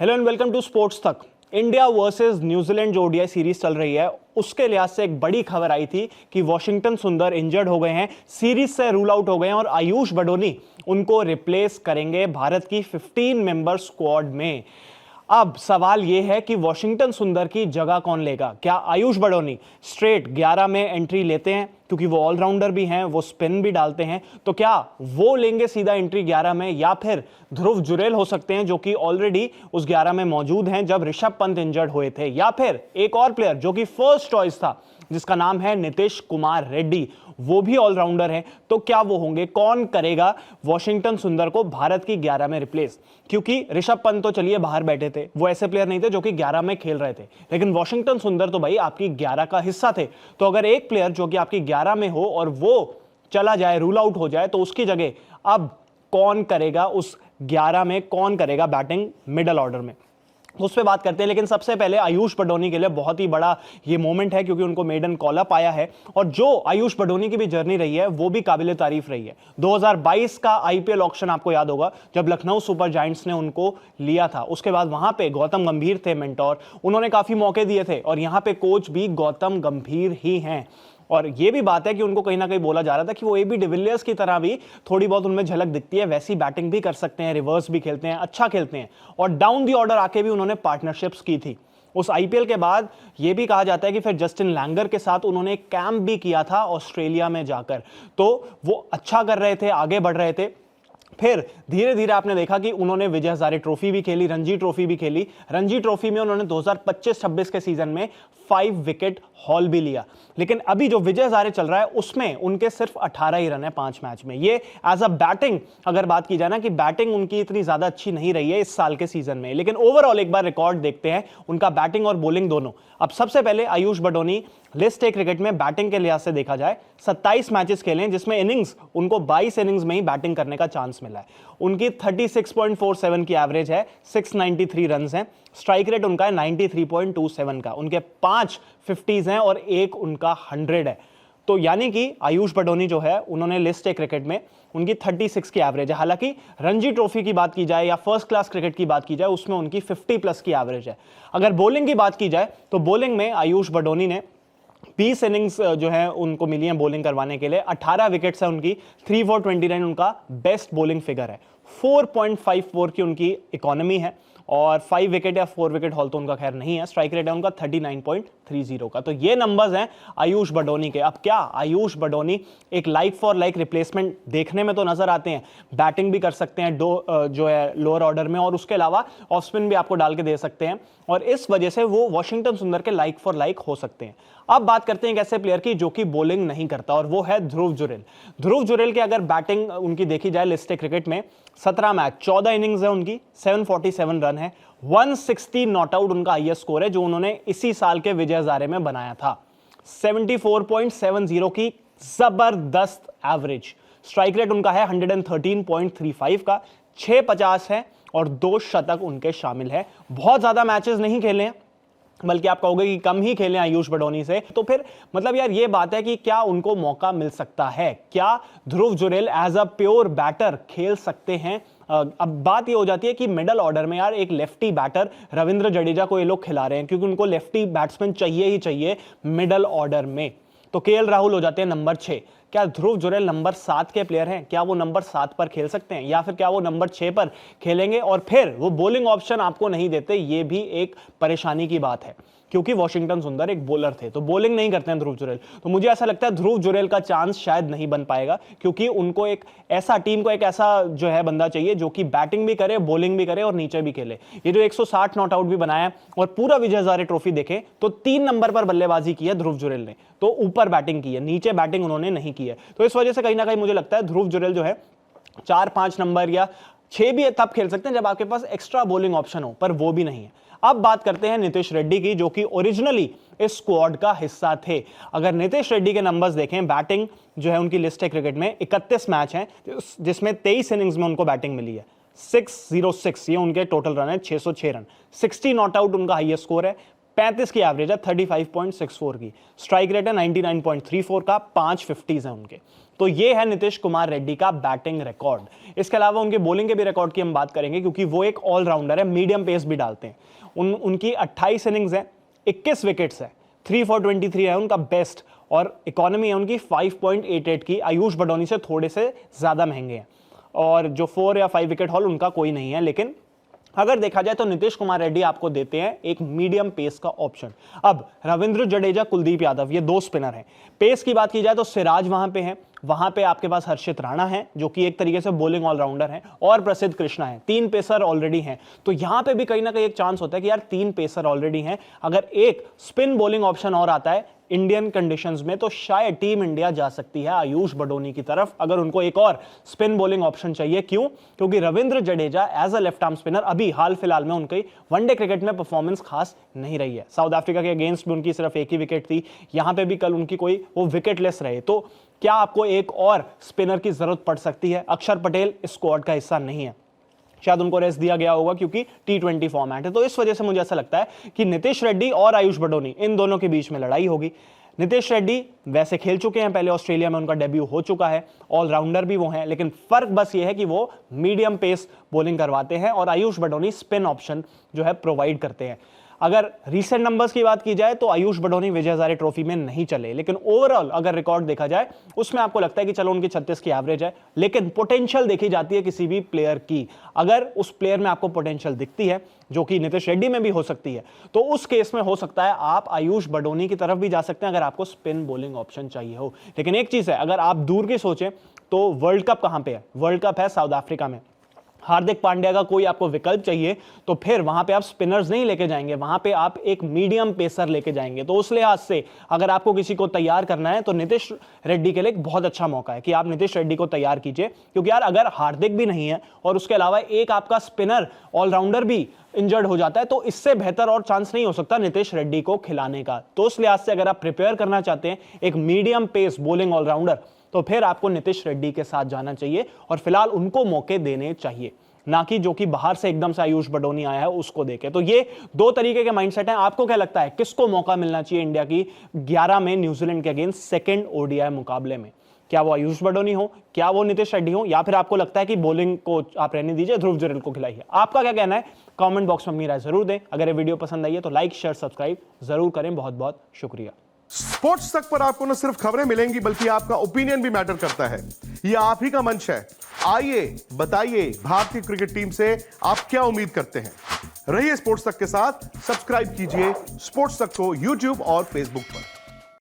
Hello and welcome to sports Tak. India versus New Zealand जो ODI series चल रही है उसके लिहाज से एक बड़ी खबर आई थी कि वॉशिंगटन सुंदर इंजर्ड हो गए हैं, सीरीज से रूल आउट हो गए हैं और आयुष बडोनी उनको रिप्लेस करेंगे भारत की 15 मेंबर स्क्वाड में। अब सवाल यह है कि वॉशिंगटन सुंदर की जगह कौन लेगा? क्या आयुष बडोनी स्ट्रेट 11 में एंट्री लेते हैं क्योंकि वो ऑलराउंडर भी हैं, वो स्पिन भी डालते हैं, तो क्या वो लेंगे सीधा एंट्री 11 में, या फिर ध्रुव जुरेल हो सकते हैं जो कि ऑलरेडी उस 11 में मौजूद हैं जब ऋषभ पंत इंजर्ड हुए थे, या फिर एक और प्लेयर जो कि फर्स्ट चॉइस था जिसका नाम है नीतीश कुमार रेड्डी, वो भी ऑलराउंडर है। तो क्या वो होंगे? कौन करेगा वॉशिंगटन सुंदर को भारत की 11 में रिप्लेस? क्योंकि ऋषभ पंत तो चलिए बाहर बैठे थे, वो ऐसे प्लेयर नहीं थे जो कि 11 में खेल रहे थे, लेकिन वॉशिंगटन सुंदर तो भाई आपकी 11 का हिस्सा थे। तो अगर एक प्लेयर जो कि आपकी 11 में हो और वो चला जाए, रूल आउट हो जाए, तो उसकी जगह अब कौन करेगा? उस 11 में कौन करेगा बैटिंग मिडल ऑर्डर में? उस पर बात करते हैं। लेकिन सबसे पहले आयुष बडोनी के लिए बहुत ही बड़ा ये मोमेंट है क्योंकि उनको मेडन कॉल अप आया है और जो आयुष बडोनी की भी जर्नी रही है वो भी काबिले तारीफ रही है। 2022 का आईपीएल ऑक्शन आपको याद होगा जब लखनऊ सुपर जायंट्स ने उनको लिया था, उसके बाद वहां पे गौतम गंभीर थे मेंटोर, उन्होंने काफी मौके दिए थे और यहां पे कोच भी गौतम गंभीर ही हैं। और ये भी बात है कि उनको कहीं ना कहीं बोला जा रहा था कि वो एबी डिविलियर्स की तरह भी थोड़ी बहुत उनमें झलक दिखती है, वैसी बैटिंग भी कर सकते हैं, रिवर्स भी खेलते हैं, अच्छा खेलते हैं और डाउन दी ऑर्डर आके भी उन्होंने पार्टनरशिप्स की थी। उस आईपीएल के बाद ये भी कहा जाता है कि फिर जस्टिन लैंगर के साथ उन्होंने कैंप भी किया था ऑस्ट्रेलिया में जाकर, तो वो अच्छा कर रहे थे, आगे बढ़ रहे थे। फिर धीरे धीरे आपने देखा कि उन्होंने विजय हजारे ट्रॉफी भी खेली, रणजी ट्रॉफी भी खेली। रणजी ट्रॉफी में उन्होंने 2025-26 के सीजन में 5 विकेट हॉल भी लिया। लेकिन अभी जो विजय हजारे चल रहा है उसमें उनके सिर्फ 18 ही रन है 5 मैच में। ये एज अ बैटिंग अगर बात की जाए ना कि बैटिंग उनकी इतनी ज्यादा अच्छी नहीं रही है इस साल के सीजन में, लेकिन ओवरऑल एक बार रिकॉर्ड देखते हैं उनका, बैटिंग और बॉलिंग दोनों। अब सबसे पहले Ayush Badoni list A cricket में बैटिंग के लिहाज से देखा जाए 27 मैचेस खेले जिसमें इनिंग्स उनको 22 इनिंग्स में ही बैटिंग करने का चांस मिला है। उनकी 36.47 की एवरेज है, 693 रन हैं, स्ट्राइक रेट उनका है 93.27 का, उनके 5 50s हैं और एक उनका 100 है। तो यानी कि आयुष बडोनी जो है उन्होंने लिस्ट ए क्रिकेट में उनकी 36 की एवरेज है। हालांकि रणजी ट्रॉफी की बात की जाए या फर्स्ट क्लास क्रिकेट की बात की जाए उसमें उनकी 50 प्लस की एवरेज है। अगर बॉलिंग की बात की जाए तो बॉलिंग में आयुष बडोनी ने 20 इनिंग्स जो है उनको मिली है बॉलिंग करवाने के लिए, 18 विकेट्स है उनकी, 3429 उनका बेस्ट बॉलिंग फिगर है, 4.54 की उनकी इकोनॉमी है और 5 विकेट या 4 विकेट हॉल तो उनका खैर नहीं है, स्ट्राइक रेट है उनका 39.30 का। तो ये नंबर्स हैं आयुष बडोनी के। अब क्या आयुष बडोनी एक लाइक फॉर लाइक रिप्लेसमेंट देखने में तो नजर आते हैं, बैटिंग भी कर सकते हैं जो है लोअर ऑर्डर में और उसके अलावा ऑफ स्पिन भी आपको डाल के दे सकते हैं और इस वजह से वो वॉशिंगटन सुंदर के लाइक फॉर लाइक हो सकते हैं। अब बात करते हैं एक ऐसे प्लेयर की जो कि बॉलिंग नहीं करता और वो है ध्रुव जुरेल। ध्रुव जुरेल की अगर बैटिंग उनकी देखी जाए लिस्ट ए क्रिकेट में 17 मैच 14 इनिंग्स है उनकी, 747 रन है, 160 नॉट आउट उनका हाईएस्ट स्कोर है जो उन्होंने इसी साल के विजय हजारे में बनाया था, 74.70 की जबरदस्त एवरेज, स्ट्राइक रेट उनका है 113.35 का, 650 है और 2 शतक उनके शामिल है। बहुत ज्यादा मैचेस नहीं खेले हैं, बल्कि आप कहोगे कि कम ही खेले आयुष बडोनी से, तो फिर मतलब यार ये बात है कि क्या उनको मौका मिल सकता है? क्या Dhruv Jurel as a pure batter खेल सकते हैं? अब बात ये हो जाती है कि मिडल ऑर्डर में यार एक लेफ्टी बैटर रविंद्र जडेजा को ये लोग खिला रहे हैं क्योंकि उनको लेफ्टी बैट्समैन चाहिए ही चाहिए मिडल ऑर्डर में। तो केएल राहुल हो जाते हैं नंबर 6। क्या ध्रुव जुरेल नंबर 7 के प्लेयर हैं? क्या वो नंबर 7 पर खेल सकते हैं या फिर क्या वो नंबर 6 पर खेलेंगे और फिर वो बॉलिंग ऑप्शन आपको नहीं देते? ये भी एक परेशानी की बात है क्योंकि वॉशिंगटन सुंदर एक बॉलर थे तो बॉलिंग नहीं करते हैं ध्रुव जुरेल। तो मुझे ऐसा लगता है ध्रुव जुरेल का चांस शायद नहीं बन पाएगा क्योंकि उनको एक ऐसा टीम को एक ऐसा जो है बंदा चाहिए जो कि बैटिंग भी करे, बॉलिंग भी करे और नीचे भी खेले। ये जो 160 नॉट आउट भी बनाया और पूरा विजय हजारे ट्रॉफी देखे तो 3 नंबर पर बल्लेबाजी की है ध्रुव जुरेल ने, तो ऊपर बैटिंग की है, नीचे बैटिंग उन्होंने नहीं की है। तो इस वजह से कहीं ना कहीं मुझे लगता है ध्रुव जुरेल जो है 4-5 नंबर या 6 भी तब खेल सकते हैं जब आपके पास एक्स्ट्रा बॉलिंग ऑप्शन हो, पर वो भी नहीं है। अब बात करते हैं नीतीश रेड्डी की जो कि ओरिजिनली इस स्क्वाड का हिस्सा थे। अगर नीतीश रेड्डी के नंबर्स देखें, बैटिंग जो है उनकी लिस्ट है क्रिकेट में 31 मैच हैं जिसमें 23 इनिंग्स में उनको बैटिंग मिली है, 606 ये उनके टोटल रन है, 606 रन, 60 नॉट आउट उनका हाईएस्ट स्कोर है, 35 की एवरेज है, 35.64 की, स्ट्राइक रेट है 99.34 का, 5 50s है उनके। तो ये है नीतीश कुमार रेड्डी का बैटिंग रिकॉर्ड। इसके अलावा उनके बॉलिंग के भी रिकॉर्ड की हम बात करेंगे, क्योंकि वो एक ऑलराउंडर है, मीडियम पेस भी डालते हैं। उनकी 28 इनिंग्स है, 21 विकेट्स है, 3 for 23 है उनका बेस्ट, और इकोनॉमी है उनकी 5.88 की। आयुष बडोनी से थोड़े से ज्यादा महंगे हैं, और जो 4 या 5 विकेट हॉल उनका कोई नहीं है। लेकिन अगर देखा जाए तो नीतीश कुमार रेड्डी आपको देते हैं एक मीडियम पेस का ऑप्शन। अब रविंद्र जडेजा, कुलदीप यादव, ये 2 स्पिनर हैं। पेस की बात की जाए तो सिराज वहां पे है, वहां पे आपके पास हर्षित राणा है जो कि एक तरीके से बॉलिंग ऑलराउंडर है, और प्रसिद्ध कृष्णा है। 3 पेसर ऑलरेडी हैं। तो यहां पे भी कहीं ना कहीं एक चांस होता है कि यार 3 पेसर ऑलरेडी हैं, अगर एक स्पिन बॉलिंग ऑप्शन और आता है इंडियन कंडीशंस में तो शायद टीम इंडिया जा सकती है आयुष बडोनी की तरफ, अगर उनको एक और स्पिन बॉलिंग ऑप्शन चाहिए। क्यों? क्योंकि Ravindra Jadeja as a left arm spinner अभी हाल फिलहाल में उनकी वनडे क्रिकेट में परफॉर्मेंस खास नहीं रही है। साउथ अफ्रीका के अगेंस्ट भी उनकी सिर्फ एक ही विकेट थी, यहां पे भी कल उनकी कोई वो विकेटलेस रहे। तो क्या आपको एक और स्पिनर की जरूरत पड़ सकती है? अक्षर पटेल इस स्क्वाड का हिस्सा नहीं है, शायद उनको रेस्ट दिया गया होगा क्योंकि T20 फॉर्मेट है। तो इस वजह से मुझे ऐसा लगता है कि नीतीश रेड्डी और आयुष बडोनी, इन दोनों के बीच में लड़ाई होगी। नीतीश रेड्डी वैसे खेल चुके हैं, पहले ऑस्ट्रेलिया में उनका डेब्यू हो चुका है, ऑलराउंडर भी वो हैं, लेकिन फर्क बस ये है कि वो मीडियम पेस बॉलिंग करवाते हैं और आयुष बडोनी स्पिन ऑप्शन जो है प्रोवाइड करते हैं। अगर रीसेंट नंबर्स की बात की जाए तो आयुष बडोनी विजय हजारे ट्रॉफी में नहीं चले, लेकिन ओवरऑल अगर रिकॉर्ड देखा जाए उसमें आपको लगता है कि चलो उनकी 36 की एवरेज है, लेकिन पोटेंशियल देखी जाती है किसी भी प्लेयर की। अगर उस प्लेयर में आपको पोटेंशियल दिखती है, जो कि नीतीश रेड्डी में भी हो सकती है, तो उस केस में हो सकता है आप आयुष बडोनी की तरफ भी जा सकते हैं अगर आपको स्पिन बॉलिंग ऑप्शन चाहिए हो। लेकिन एक चीज है, अगर आप दूर की सोचें तो वर्ल्ड कप कहां पे है? वर्ल्ड कप है साउथ अफ्रीका में। हार्दिक पांड्या का कोई आपको विकल्प चाहिए तो फिर वहां पे आप स्पिनर्स नहीं लेके जाएंगे, वहां पे आप एक मीडियम पेसर लेके जाएंगे। तो उस लिहाज से अगर आपको किसी को तैयार करना है तो नीतीश रेड्डी के लिए एक बहुत अच्छा मौका है कि आप नीतीश रेड्डी को तैयार कीजिए, क्योंकि यार अगर हार्दिक भी नहीं है और उसके अलावा एक आपका स्पिनर ऑलराउंडर भी इंजर्ड हो जाता है तो इससे बेहतर और चांस नहीं हो सकता नीतीश रेड्डी को खिलाने का। तो उस लिहाज से अगर आप प्रिपेयर करना चाहते हैं एक मीडियम पेस बॉलिंग ऑलराउंडर, तो फिर आपको नीतीश रेड्डी के साथ जाना चाहिए और फिलहाल उनको मौके देने चाहिए, ना कि जो कि बाहर से एकदम से आयुष बडोनी आया है उसको देके। तो ये 2 तरीके के माइंडसेट हैं। आपको क्या लगता है किसको मौका मिलना चाहिए इंडिया की 11 में न्यूजीलैंड के अगेंस्ट सेकंड ओडीआई मुकाबले में? क्या वो आयुष बडोनी हो, क्या वो नीतीश रेड्डी हो, या फिर आपको लगता है कि बॉलिंग को आप रहने दीजिए, ध्रुव जुरैल को खिलाइए? आपका क्या कहना है कमेंट बॉक्स में अपनी राय जरूर दें। अगर ये वीडियो पसंद आई है तो लाइक शेयर सब्सक्राइब जरूर करें। बहुत बहुत शुक्रिया। स्पोर्ट्स तक पर आपको न सिर्फ खबरें मिलेंगी बल्कि आपका ओपिनियन भी मैटर करता है। यह आप ही का मंच है। आइए बताइए भारतीय क्रिकेट टीम से आप क्या उम्मीद करते हैं। रहिए स्पोर्ट्स तक के साथ, सब्सक्राइब कीजिए स्पोर्ट्स तक को YouTube और Facebook पर।